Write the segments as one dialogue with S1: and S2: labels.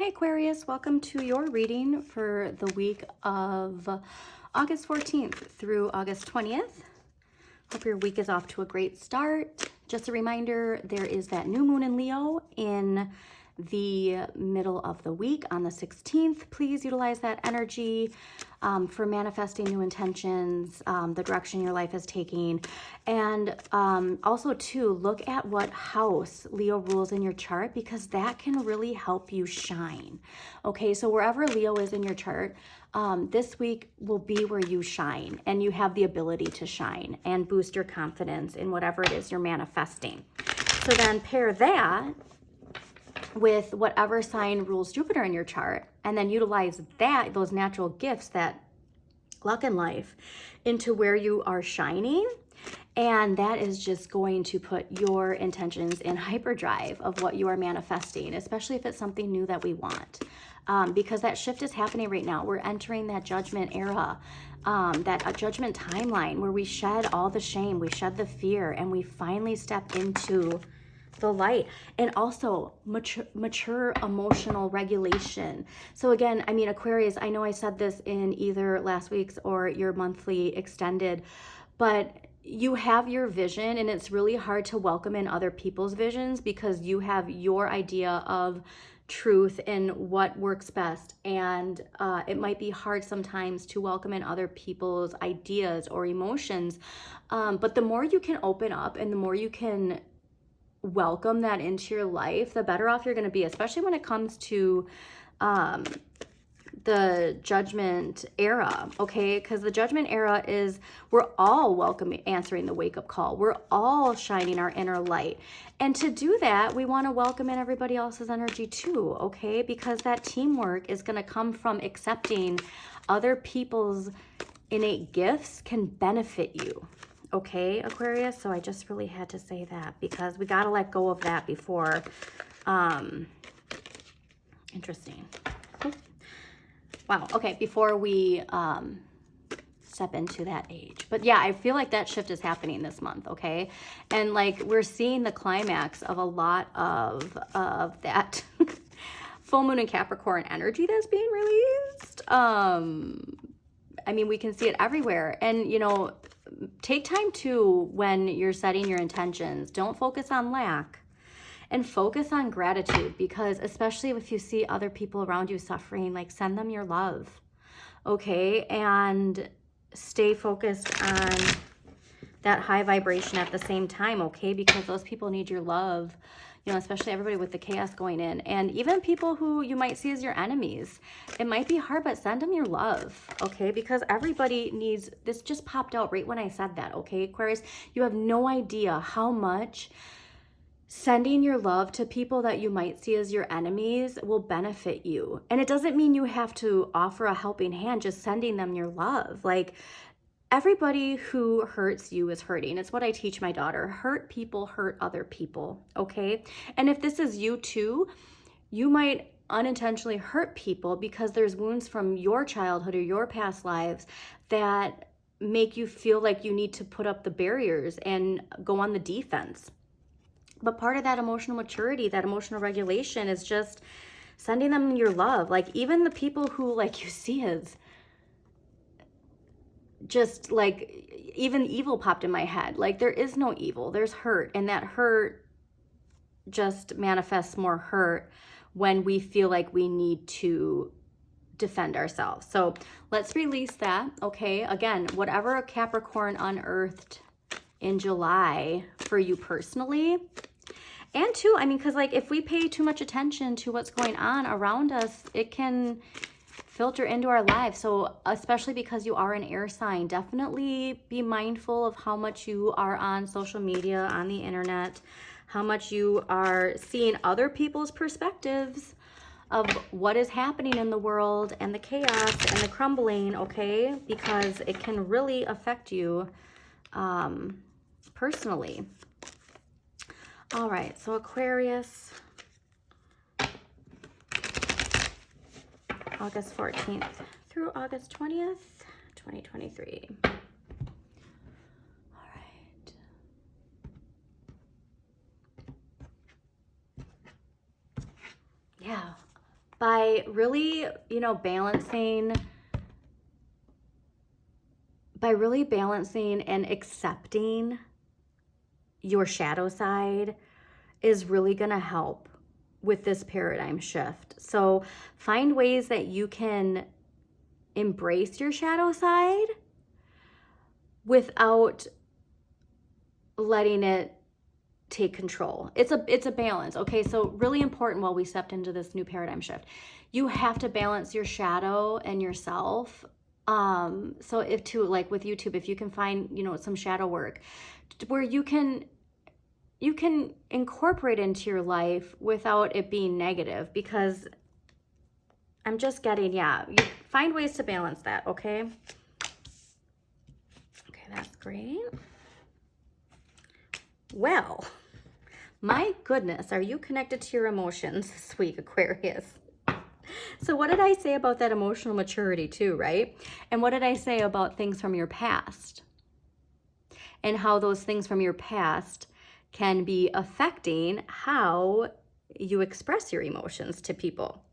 S1: Hi Aquarius, welcome to your reading for the week of August 14th through August 20th. Hope your week is off to a great start. Just a reminder, there is that new moon in Leo in the middle of the week on the 16th. Please utilize that energy for manifesting new intentions, the direction your life is taking. And also too, look at what house Leo rules in your chart, because that can really help you shine. Okay, so wherever Leo is in your chart, this week will be where you shine, and you have the ability to shine and boost your confidence in whatever it is you're manifesting. So then pair that with whatever sign rules Jupiter in your chart, and then utilize those natural gifts, that luck in life, into where you are shining. And that is just going to put your intentions in hyperdrive of what you are manifesting, especially if it's something new that we want. Because that shift is happening right now. We're entering that judgment era, that judgment timeline where we shed all the shame, we shed the fear, and we finally step into the light. And also mature emotional regulation. So again, I mean, Aquarius, I know I said this in either last week's or your monthly extended, but you have your vision, and it's really hard to welcome in other people's visions because you have your idea of truth and what works best. And it might be hard sometimes to welcome in other people's ideas or emotions. But the more you can open up and the more you can welcome that into your life, the better off you're going to be, especially when it comes to the judgment era. Okay, because the judgment era is, we're all welcoming, answering the wake-up call. We're all shining our inner light, and to do that, we want to welcome in everybody else's energy too. Okay, because that teamwork is going to come from accepting other people's innate gifts can benefit you. Okay, Aquarius, so I just really had to say that because we got to let go of that before. Interesting. Wow, okay, before we step into that age. But yeah, I feel like that shift is happening this month, okay? And like we're seeing the climax of a lot of that full moon in Capricorn energy that's being released. I mean, we can see it everywhere. And, you know, take time too when you're setting your intentions. Don't focus on lack and focus on gratitude, because especially if you see other people around you suffering, like send them your love, okay? And stay focused on that high vibration at the same time, okay? Because those people need your love, you know, especially everybody with the chaos going in. And even people who you might see as your enemies. It might be hard, but send them your love, okay? Because everybody needs, this just popped out right when I said that, okay, Aquarius? You have no idea how much sending your love to people that you might see as your enemies will benefit you. And it doesn't mean you have to offer a helping hand, just sending them your love. Like, everybody who hurts you is hurting. It's what I teach my daughter. Hurt people hurt other people, okay? And if this is you too, you might unintentionally hurt people because there's wounds from your childhood or your past lives that make you feel like you need to put up the barriers and go on the defense. But part of that emotional maturity, that emotional regulation, is just sending them your love. Like, even the people who like you see as just like, even evil popped in my head. Like, there is no evil, there's hurt, and that hurt just manifests more hurt when we feel like we need to defend ourselves. So let's release that, okay? Again, whatever a Capricorn unearthed in July for you personally. And too, I mean, because like if we pay too much attention to what's going on around us, it can filter into our lives. So especially because you are an air sign, definitely be mindful of how much you are on social media, on the internet, how much you are seeing other people's perspectives of what is happening in the world and the chaos and the crumbling, okay? Because it can really affect you personally. All right, so Aquarius, August 14th through August 20th, 2023. All right. Yeah, by really, balancing and accepting your shadow side is really going to help with this paradigm shift. So find ways that you can embrace your shadow side without letting it take control. It's a balance. Okay, so really important while we stepped into this new paradigm shift. You have to balance your shadow and yourself. So if to, like with YouTube, if you can find, some shadow work where you can incorporate into your life without it being negative, because I'm just getting, you find ways to balance that. Okay. Okay, that's great. Well, my goodness, are you connected to your emotions this week, Aquarius? So what did I say about that emotional maturity too, right? And what did I say about things from your past? And how those things from your past can be affecting how you express your emotions to people.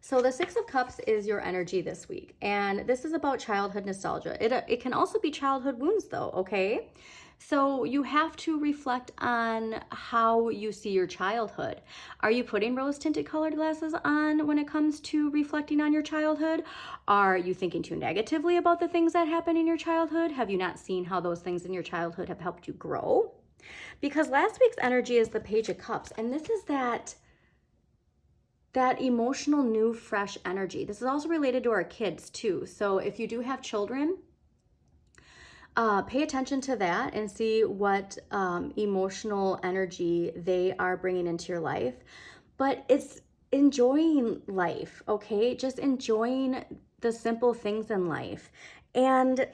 S1: So the Six of Cups is your energy this week. And this is about childhood nostalgia. It can also be childhood wounds though, okay? So you have to reflect on how you see your childhood. Are you putting rose-tinted colored glasses on when it comes to reflecting on your childhood? Are you thinking too negatively about the things that happened in your childhood? Have you not seen how those things in your childhood have helped you grow? Because last week's energy is the Page of Cups, and this is that emotional, new, fresh energy. This is also related to our kids too. So if you do have children, pay attention to that and see what emotional energy they are bringing into your life. But it's enjoying life, okay? Just enjoying the simple things in life. And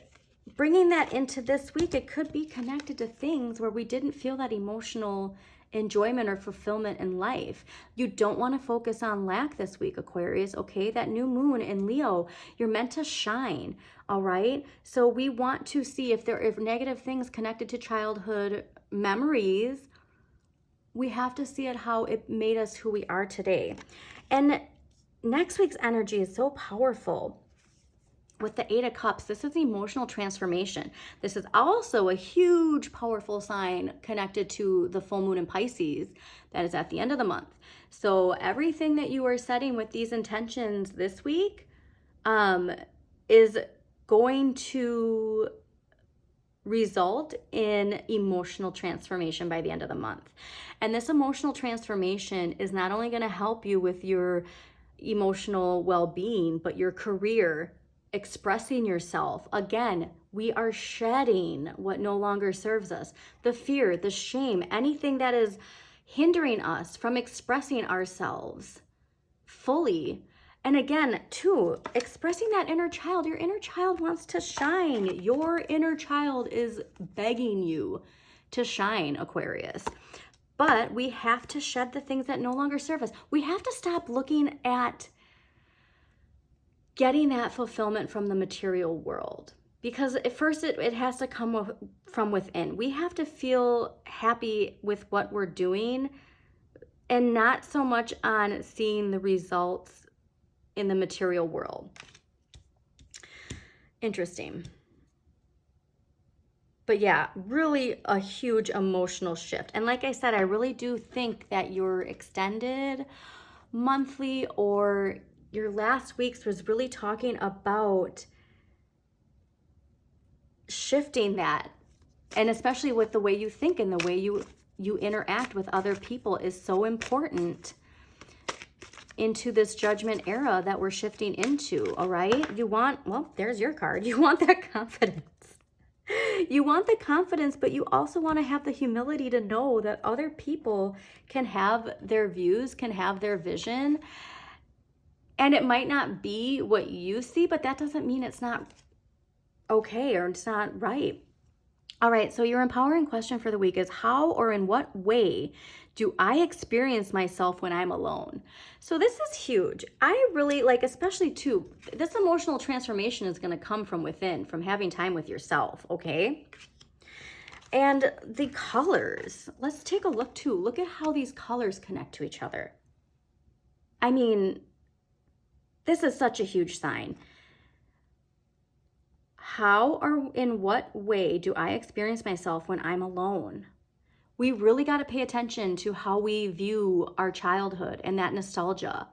S1: bringing that into this week, it could be connected to things where we didn't feel that emotional enjoyment or fulfillment in life. You don't want to focus on lack this week, Aquarius, okay? That new moon in Leo, you're meant to shine, all right? So we want to see if there are negative things connected to childhood memories. We have to see it how it made us who we are today. And next week's energy is so powerful. With the Eight of Cups, this is emotional transformation. This is also a huge, powerful sign connected to the full moon in Pisces that is at the end of the month. So everything that you are setting with these intentions this week is going to result in emotional transformation by the end of the month. And this emotional transformation is not only going to help you with your emotional well-being, but your career, expressing yourself. Again, we are shedding what no longer serves us. The fear, the shame, anything that is hindering us from expressing ourselves fully. And again, too, expressing that inner child. Your inner child wants to shine. Your inner child is begging you to shine, Aquarius. But we have to shed the things that no longer serve us. We have to stop looking at getting that fulfillment from the material world, because at first it has to come from within. We have to feel happy with what we're doing and not so much on seeing the results in the material world. Interesting. But yeah, really a huge emotional shift. And like I said, I really do think that your extended monthly or your last week's was really talking about shifting that. And especially with the way you think and the way you interact with other people is so important into this judgment era that we're shifting into, all right? You want, well, there's your card. You want that confidence. You want the confidence, but you also want to have the humility to know that other people can have their views, can have their vision. And it might not be what you see, but that doesn't mean it's not okay or it's not right. All right, so your empowering question for the week is, how or in what way do I experience myself when I'm alone? So this is huge. I really like, especially too, this emotional transformation is going to come from within, from having time with yourself, okay? And the colors, let's take a look too. Look at how these colors connect to each other. I mean, this is such a huge sign. How or in what way do I experience myself when I'm alone? We really got to pay attention to how we view our childhood and that nostalgia.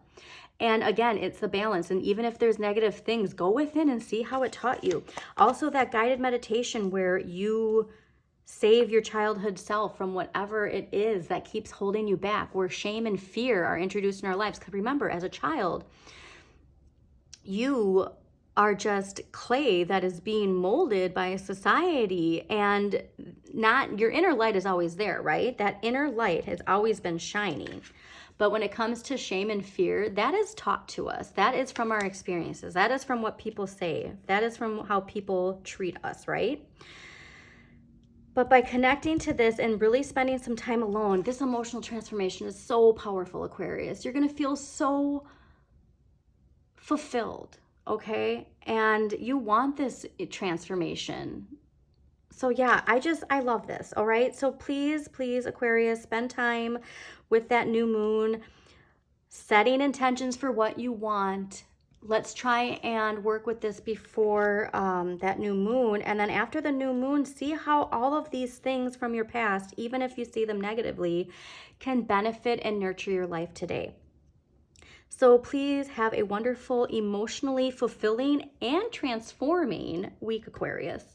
S1: And again, it's the balance. And even if there's negative things, go within and see how it taught you. Also, that guided meditation where you save your childhood self from whatever it is that keeps holding you back, where shame and fear are introduced in our lives. Because remember, as a child, you are just clay that is being molded by society, and not your inner light is always there, right? That inner light has always been shining. But when it comes to shame and fear, that is taught to us. That is from our experiences. That is from what people say. That is from how people treat us, right? But by connecting to this and really spending some time alone, this emotional transformation is so powerful, Aquarius. You're going to feel so fulfilled, okay? And you want this transformation. So yeah, I love this, all right? So please, Aquarius, spend time with that new moon, setting intentions for what you want. Let's try and work with this before that new moon. And then after the new moon, see how all of these things from your past, even if you see them negatively, can benefit and nurture your life today. So please have a wonderful, emotionally fulfilling and transforming week, Aquarius.